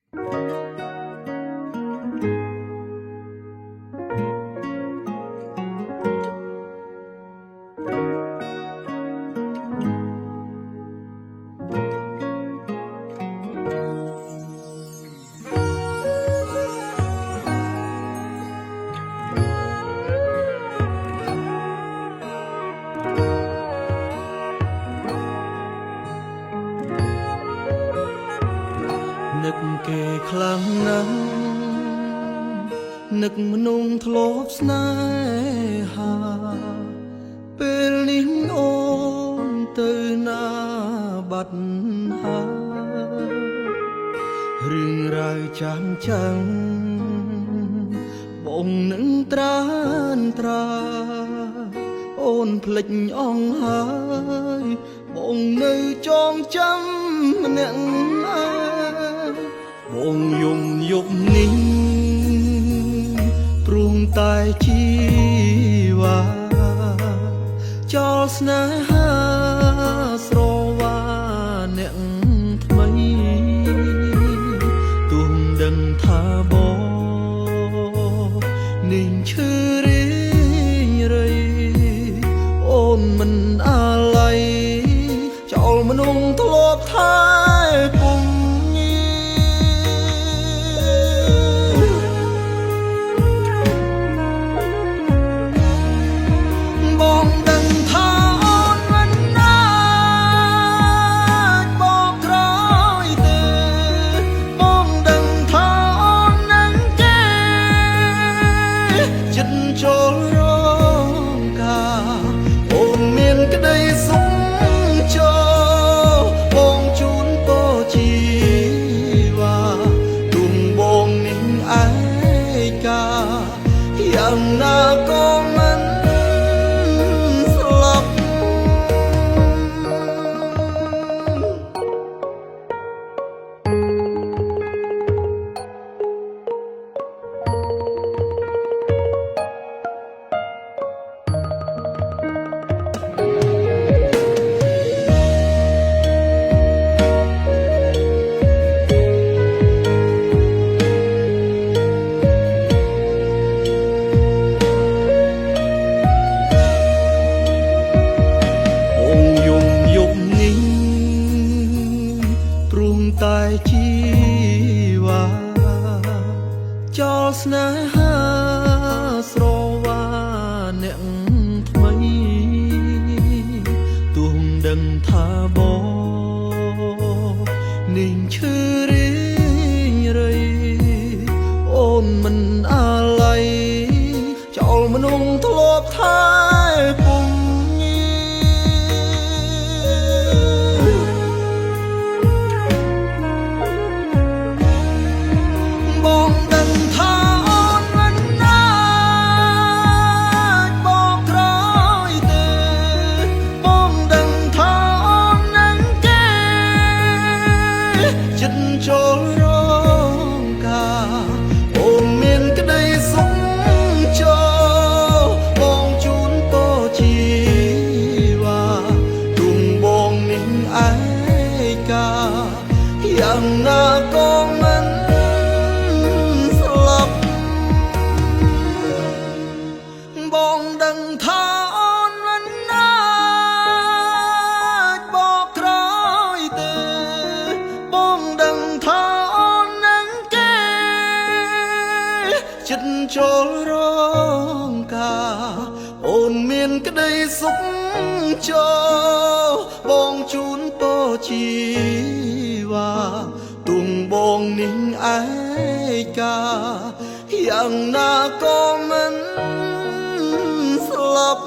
នឹកគេខ្លាំងណាស់នឹកមនុស្សធ្លាប់ស្នេហាពេលនេះអូនទៅណាបាត់ហើយរឿងរ៉ាវចាំចាំងបងនឹងត្រានត្រាអូនភ្លេចអងហើយបងនៅចងចាំម្នាក់ឯងបងយំយប់នេះព្រោះតែជីវ៉ាចោលស្នេហាស្រវាអ្នកថ្មីទុំដឹងថាបងនឹងឈឺរីរៃអូនមិនអាឡ័យចោលមនុស្សធ្លាប់ថែពុំចូលរងការអូនមានក្តីសុខចូលបងជូនពរជីវ៉ាទុំបងនឹងឯកាយ៉ាងណាក៏មិនស្លាប់តែជីវ៉ាចោលស្នេហាស្រវាអ្នកថ្មីទុំដឹងថាបងនឹងឈឺរីរៃអូនមិនអាឡ័យចោលមនុស្សធ្លាប់ថែពុំចូលរងការអូនមានក្តីសុខចូលបងជូនពរជីវ៉ាទុំបងនឹងឯកាយ៉ាងណាក៏មិនស្លាប់បងដឹងថាអូនមិនអាចបកក្រោយទេបងដឹងថាអូននឹងគេចិត្តចូលរងការអូនមានក្តីសុខចូលបងជូនពរជីវ៉ាទុំបងនឹងឯកាយ៉ាងណាក៏មិនស្លាប់